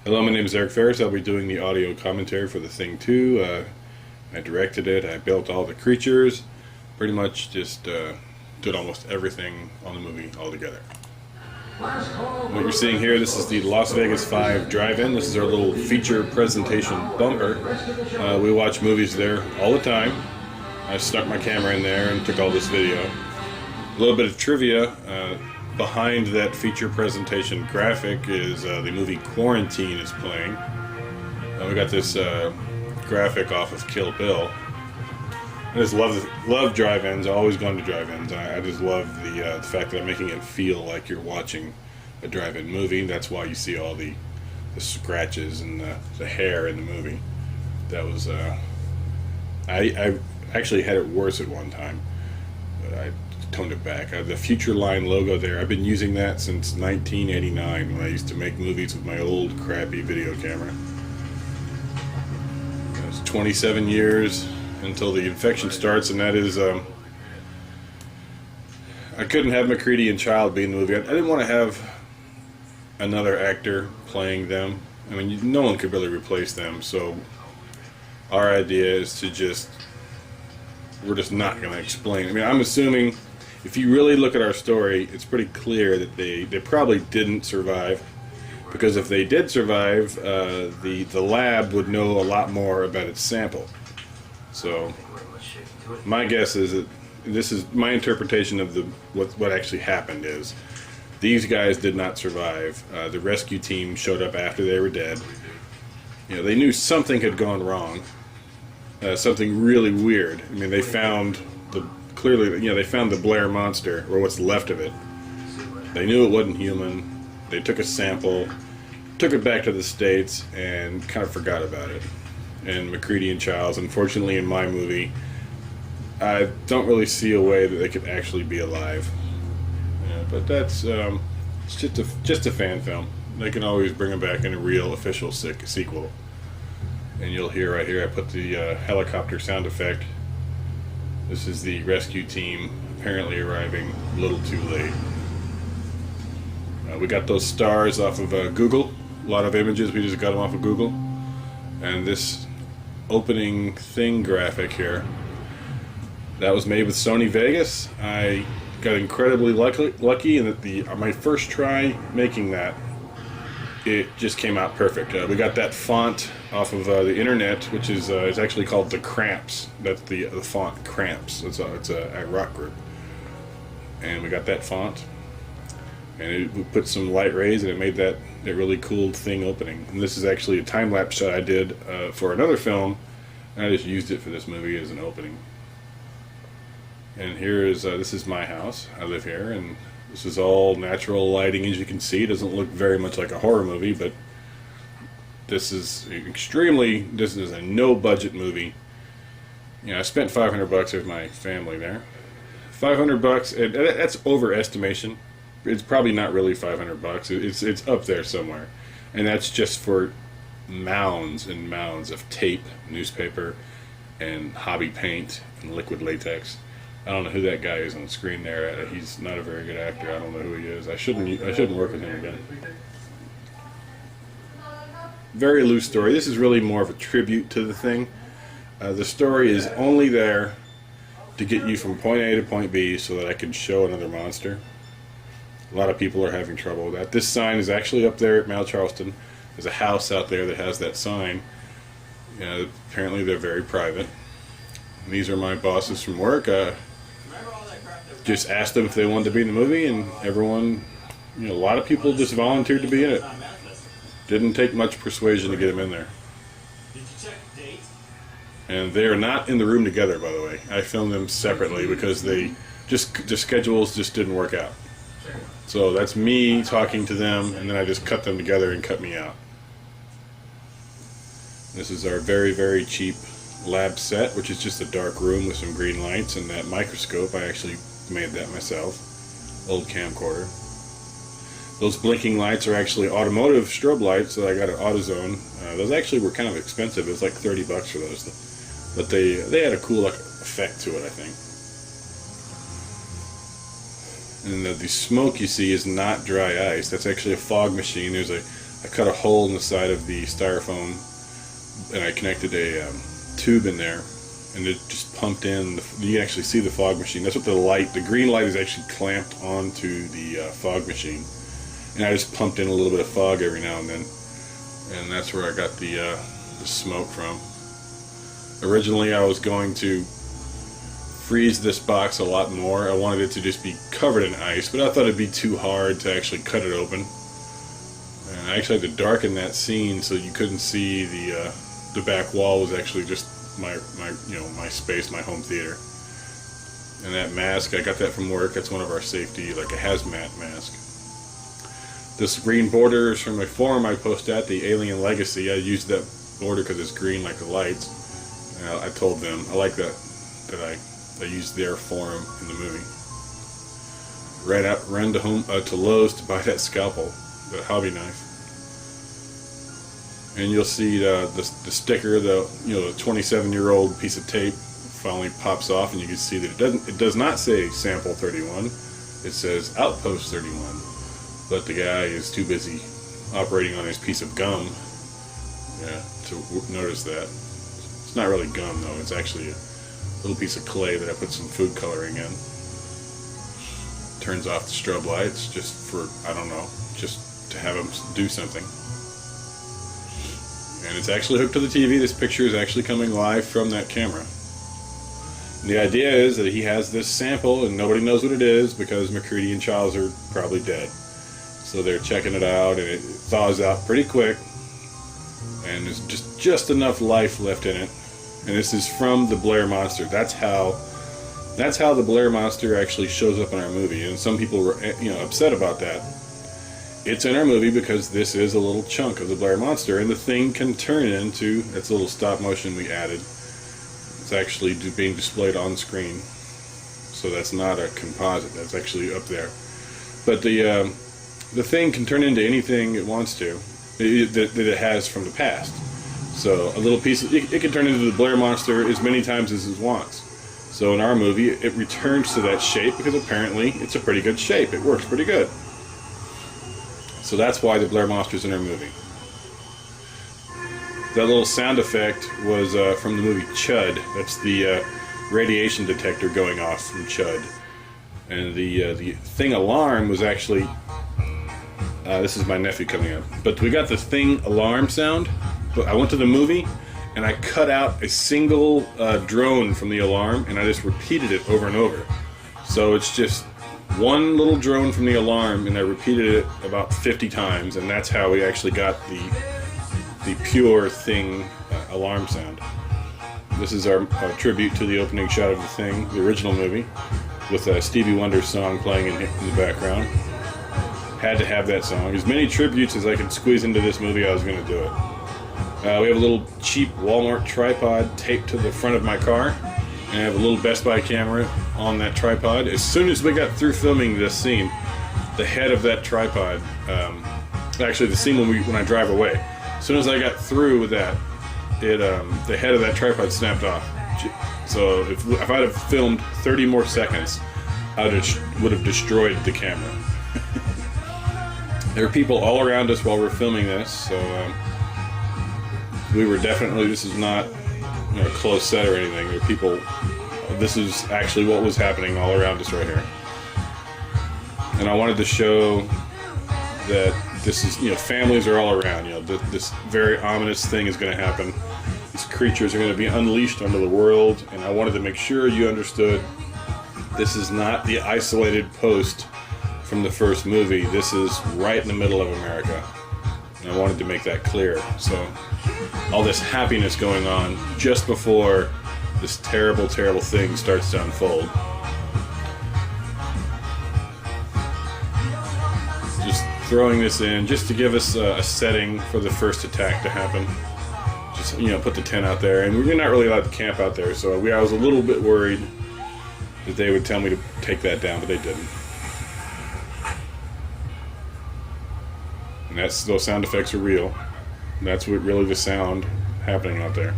Hello, my name is Eric Ferris. I'll be doing the audio commentary for The Thing 2. I directed it, I built all the creatures, pretty much just did almost everything on the movie altogether. What you're seeing here, this is the Las Vegas 5 drive-in. This is our little feature presentation bumper. We watch movies there all the time. I stuck my camera in there and took all this video. A little bit of trivia. Behind that feature presentation graphic is the movie Quarantine is playing. We got this graphic off of Kill Bill. I just love drive-ins. I've always gone to drive-ins. I just love the fact that I'm making it feel like you're watching a drive-in movie. That's why you see all the scratches and the hair in the movie. That was I actually had it worse at one time, but I toned it back. The Future Line logo there, I've been using that since 1989 when I used to make movies with my old crappy video camera. It was 27 years until the infection starts, and that is I couldn't have McCready and Child be in the movie. I didn't want to have another actor playing them. I mean, no one could really replace them, so our idea is to we're just not going to explain. I mean, I'm assuming if you really look at our story, it's pretty clear that they probably didn't survive, because if they did survive, the lab would know a lot more about its sample. So my guess is that this is my interpretation of what actually happened is these guys did not survive. The rescue team showed up after they were dead. You know, they knew something had gone wrong, something really weird. I mean, they found they found the Blair monster, or what's left of it. They knew it wasn't human. They took a sample, took it back to the States, and kind of forgot about it. And McCready and Childs, unfortunately, in my movie, I don't really see a way that they could actually be alive. Yeah, but that's it's just a fan film. They can always bring them back in a real official sequel. And you'll hear right here, I put the helicopter sound effect. This is the rescue team apparently arriving a little too late. We got those stars off of Google. A lot of images, we just got them off of Google. And this opening thing graphic here, that was made with Sony Vegas. I got incredibly lucky in that my first try making that, it just came out perfect. We got that font off of the internet, which is it's actually called the Cramps. That's the font Cramps. It's a rock group, and we got that font, and we put some light rays, and it made that really cool thing opening. And this is actually a time lapse shot I did for another film, and I just used it for this movie as an opening. And here is this is my house. I live here, and this is all natural lighting. As you can see, it doesn't look very much like a horror movie, but this is a no-budget movie. You know, I spent $500 with my family there. $500, and that's overestimation. It's probably not really $500. It's up there somewhere, and that's just for mounds and mounds of tape, newspaper, and hobby paint and liquid latex. I don't know who that guy is on the screen there. He's not a very good actor. I don't know who he is. I shouldn't work with him again. Very loose story. This is really more of a tribute to The Thing. The story is only there to get you from point A to point B so that I can show another monster. A lot of people are having trouble with that. This sign is actually up there at Mount Charleston. There's a house out there that has that sign. Apparently they're very private. And these are my bosses from work. Just asked them if they wanted to be in the movie, and everyone, a lot of people just volunteered to be in it. Didn't take much persuasion to get them in there. And they are not in the room together, by the way. I filmed them separately because their schedules just didn't work out. So that's me talking to them, and then I just cut them together and cut me out. This is our very, very cheap lab set, which is just a dark room with some green lights, and that microscope, I actually made that myself. Old camcorder. Those blinking lights are actually automotive strobe lights that I got at AutoZone. Those actually were kind of expensive. It was like $30 for those, but they had a cool effect to it, I think. And the smoke you see is not dry ice. That's actually a fog machine. There's a I cut a hole in the side of the styrofoam, and I connected a tube in there, and it just pumped in. You can actually see the fog machine. That's what the green light is actually clamped onto the fog machine, and I just pumped in a little bit of fog every now and then, and that's where I got the smoke from. Originally, I was going to freeze this box a lot more. I wanted it to just be covered in ice, but I thought it'd be too hard to actually cut it open. And I actually had to darken that scene so you couldn't see the back wall was actually just my space, my home theater. And that mask, I got that from work. That's one of our safety, like a hazmat mask. This green border is from a forum I post at, the Alien Legacy. I used that border because it's green like the lights. And I told them I like that I used their forum in the movie. Ran to Lowe's to buy that scalpel, the hobby knife. And you'll see the sticker, the 27-year-old piece of tape finally pops off, and you can see that it does not say Sample 31. It says Outpost 31. But the guy is too busy operating on his piece of gum, to notice that. It's not really gum though. It's actually a little piece of clay that I put some food coloring in. Turns off the strobe lights just for, I don't know, just to have him do something. And it's actually hooked to the TV. This picture is actually coming live from that camera. The idea is that he has this sample and nobody knows what it is because McCready and Childs are probably dead. So they're checking it out, and it thaws out pretty quick, and there's just enough life left in it. And this is from the Blair Monster. That's how the Blair Monster actually shows up in our movie. And some people were upset about that. It's in our movie because this is a little chunk of the Blair Monster, and the thing can turn into, that's a little stop motion we added. It's actually being displayed on screen. So that's not a composite, that's actually up there. But the thing can turn into anything it wants to, that it has from the past. So a little piece of, it can turn into the Blair Monster as many times as it wants. So in our movie, it returns to that shape because apparently it's a pretty good shape. It works pretty good. So that's why the Blair Monster's in our movie. That little sound effect was from the movie Chud. That's the radiation detector going off from Chud. And the Thing alarm was actually, this is my nephew coming up, but we got the Thing alarm sound, but I went to the movie and I cut out a single drone from the alarm and I just repeated it over and over. So it's just one little drone from the alarm, and I repeated it about 50 times, and that's how we actually got the pure Thing alarm sound. This is our tribute to the opening shot of the Thing, the original movie, with a Stevie Wonder song playing in the background. Had to have that song. As many tributes as I could squeeze into this movie, I was going to do it. We have a little cheap Walmart tripod taped to the front of my car, and I have a little Best Buy camera on that tripod. As soon as we got through filming this scene, the head of that tripod, actually the scene when I drive away, as soon as I got through with that, the head of that tripod snapped off. So if I'd have filmed 30 more seconds, I would have destroyed the camera. There are people all around us while we're filming this, so we were definitely, this is not a close set or anything. There are people, this is actually what was happening all around us right here. And I wanted to show that this is, families are all around, this very ominous thing is going to happen. These creatures are going to be unleashed onto the world, and I wanted to make sure you understood this is not the isolated post from the first movie. This is right in the middle of America, and I wanted to make that clear. So all this happiness going on just before this terrible, terrible thing starts to unfold. Just throwing this in just to give us a setting for the first attack to happen. Just, put the tent out there, and we're not really allowed to camp out there, so I was a little bit worried that they would tell me to take that down, but they didn't. And those sound effects are real. That's what really the sound happening out there.